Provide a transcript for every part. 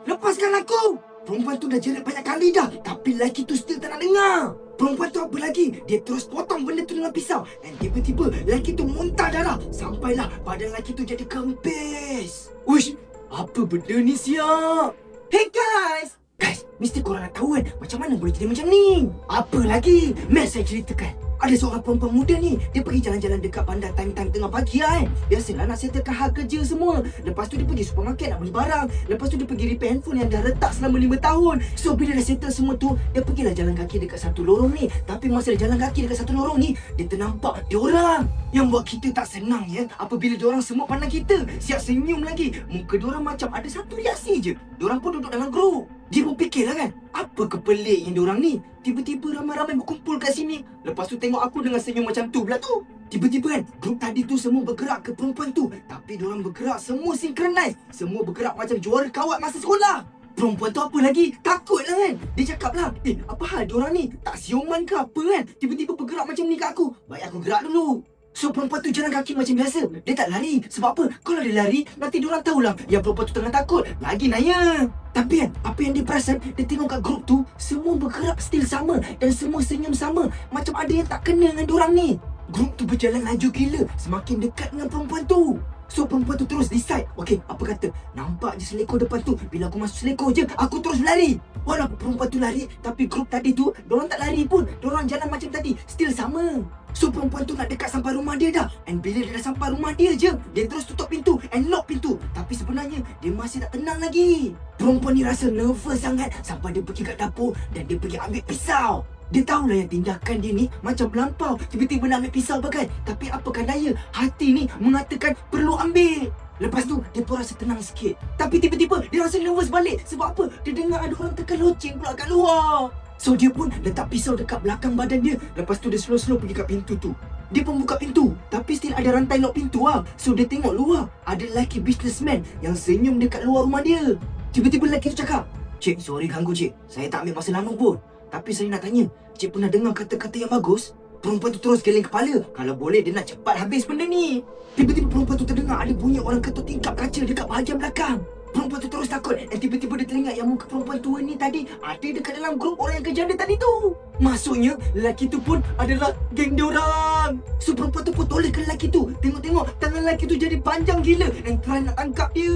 Lepaskan aku! Perempuan tu dah jerit banyak kali dah, tapi lelaki tu still tak nak dengar. Perempuan tu apa lagi? Dia terus potong benda tu dengan pisau. Dan tiba-tiba lelaki tu muntah darah. Sampailah badan lelaki tu jadi kempis. Uish, apa benda ni siap? Hey guys! Guys, mesti korang nak tahu kan macam mana boleh jadi macam ni. Apa lagi? Mari saya ceritakan. Ada seorang perempuan muda ni, dia pergi jalan-jalan dekat bandar time-time tengah pagi kan. Biasalah nak settlekan hal kerja semua. Lepas tu dia pergi supermarket nak beli barang. Lepas tu dia pergi repair handphone yang dah retak selama 5 tahun. So bila dah settle semua tu, dia pergilah jalan kaki dekat satu lorong ni. Tapi masa dia jalan kaki dekat satu lorong ni, dia ternampak diorang. Yang buat kita tak senang ya, apabila diorang semua pandang kita. Siap senyum lagi. Muka diorang macam ada satu reaksi je. Diorang pun duduk dalam grup. Dia pun fikirlah kan, apa kepeliknya diorang ni? Tiba-tiba ramai-ramai berkumpul kat sini. Lepas tu tengok aku dengan senyum macam tu pula tu. Tiba-tiba kan, grup tadi tu semua bergerak ke perempuan tu. Tapi diorang bergerak semua synchronize. Semua bergerak macam juara kawat masa sekolah. Perempuan tu apa lagi? Takut lah kan. Dia cakap lah, apa hal diorang ni? Tak siuman ke apa kan? Tiba-tiba bergerak macam ni kat aku. Baik aku gerak dulu. So perempuan tu jalan kaki macam biasa. Dia tak lari. Sebab apa? Kalau dia lari, nanti diorang tahulah yang perempuan tu tengah takut. Lagi naya. Tapi kan, apa yang dia perasan, dia tengok kat grup tu, semua bergerak stil sama. Dan semua senyum sama. Macam ada yang tak kena dengan diorang ni. Grup tu berjalan laju gila. Semakin dekat dengan perempuan tu. So perempuan tu terus decide, okay, apa kata, nampak je selekor depan tu. Bila aku masuk selekor je, aku terus lari. Walaupun perempuan tu lari, tapi grup tadi tu, diorang tak lari pun. Diorang jalan macam tadi, still sama. So perempuan tu nak dekat sampai rumah dia dah. And bila dia dah sampai rumah dia je, dia terus tutup pintu and lock pintu. Tapi sebenarnya, dia masih tak tenang lagi. Perempuan ni rasa nervous sangat sampai dia pergi kat dapur dan dia pergi ambil pisau. Dia tahulah yang tindakan dia ni macam melampau. Tiba-tiba nak ambil pisau bagai. Tapi apakan daya, hati ni mengatakan perlu ambil. Lepas tu, dia pun rasa tenang sikit. Tapi tiba-tiba, dia rasa nervous balik. Sebab apa? Dia dengar ada orang tekan loceng pula kat luar. So, dia pun letak pisau dekat belakang badan dia. Lepas tu, dia slow-slow pergi kat pintu tu. Dia pun buka pintu. Tapi still ada rantai lock pintu lah. So, dia tengok luar. Ada lelaki businessman yang senyum dekat luar rumah dia. Tiba-tiba lelaki tu cakap, "Cik, sorry ganggu cik. Saya tak ambil masa lama pun. Tapi saya nak tanya, cik pernah dengar kata-kata yang bagus?" Perempuan tu terus geleng kepala. Kalau boleh dia nak cepat habis benda ni. Tiba-tiba perempuan tu terdengar ada bunyi orang ketuk tingkap kaca dekat bahagian belakang. Perempuan tu terus takut. Dan tiba-tiba dia teringat yang muka perempuan tua ni tadi ada dekat dalam grup orang yang kejar dia tadi tu. Maksudnya lelaki tu pun adalah geng diorang. So perempuan tu pun toleh ke lelaki tu. Tengok-tengok tangan lelaki tu jadi panjang gila dan try nak tangkap dia.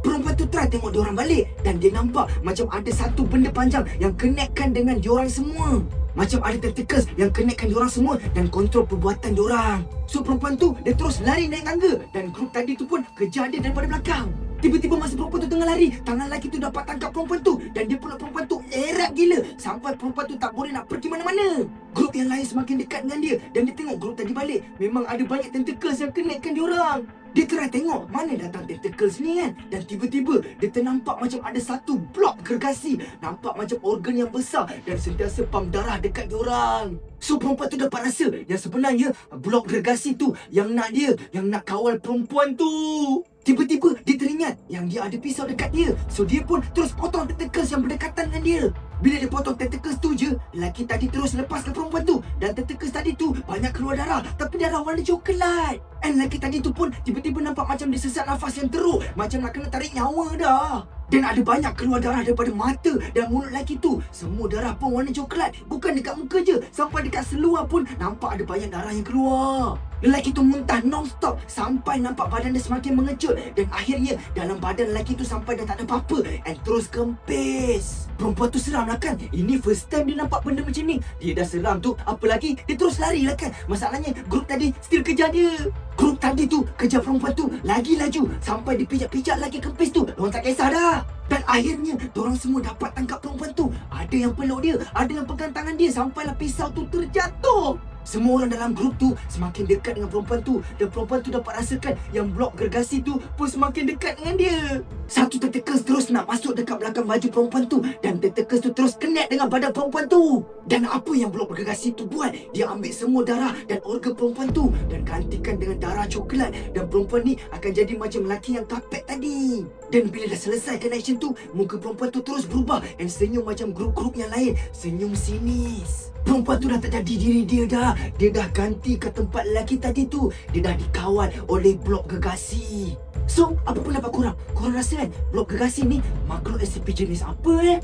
Perempuan tu try tengok diorang balik. Dan dia nampak macam ada satu benda panjang yang connectkan dengan diorang semua. Macam ada tentacles yang connectkan diorang semua dan kontrol perbuatan diorang. So perempuan tu dia terus lari naik tangga. Dan grup tadi tu pun kejar dia daripada belakang. Tiba-tiba masa perempuan tu tengah lari, tangan lelaki tu dapat tangkap perempuan tu. Dan dia peluk perempuan tu erat gila. Sampai perempuan tu tak boleh nak pergi mana-mana. Grup yang lain semakin dekat dengan dia. Dan dia tengok grup tadi balik. Memang ada banyak tentacles yang connectkan diorang. Dia try tengok mana datang tentacles ni kan. Dan tiba-tiba dia ternampak macam ada satu blok gergasi. Nampak macam organ yang besar dan sentiasa pam darah dekat diorang. So perempuan tu dapat rasa yang sebenarnya blok gergasi tu yang nak dia, yang nak kawal perempuan tu. Tiba-tiba dia teringat yang dia ada pisau dekat dia. So dia pun terus potong tentacles yang berdekatan dengan dia. Bila dia potong tentacles tu je, lelaki tadi terus lepaskan perempuan tu. Dan tentacles tadi tu banyak keluar darah. Tapi darah warna coklat. And lelaki tadi tu pun tiba-tiba nampak macam dia sesak nafas yang teruk. Macam nak kena tarik nyawa dah. Dan ada banyak keluar darah daripada mata dan mulut lelaki tu. Semua darah pun warna coklat. Bukan dekat muka je, sampai dekat seluar pun nampak ada banyak darah yang keluar. Lelaki tu muntah non-stop sampai nampak badan dia semakin mengecut. Dan akhirnya dalam badan lelaki tu sampai dah tak ada apa-apa and terus kempis. Perempuan tu seram lah kan. Ini first time dia nampak benda macam ni. Dia dah seram tu, apa lagi dia terus lari lah kan. Masalahnya grup tadi still kejar dia. Grup tadi tu kejar perempuan tu lagi laju sampai dipijak-pijak lagi kempis tu. Diorang tak kisah dah. Dan akhirnya diorang semua dapat tangkap perempuan tu. Ada yang peluk dia, ada yang pegang tangan dia sampailah pisau tu terjatuh. Semua orang dalam grup tu semakin dekat dengan perempuan tu. Dan perempuan tu dapat rasakan yang blok gergasi tu pun semakin dekat dengan dia. Satu tentacles terus nak masuk dekat belakang baju perempuan tu. Dan tentacles tu terus connect dengan badan perempuan tu. Dan apa yang blok gergasi tu buat? Dia ambil semua darah dan organ perempuan tu dan gantikan dengan darah coklat. Dan perempuan ni akan jadi macam lelaki yang kapek tadi. Dan bila dah selesai connection tu, muka perempuan tu terus berubah dan senyum macam grup-grup yang lain. Senyum sinis. Perempuan tu dah tak jadi diri dia dah. Dia dah ganti ke tempat lelaki tadi tu. Dia dah dikawal oleh blok gergasi. So, apa pendapat korang? Korang rasa kan blok gergasi ni makhluk SCP jenis apa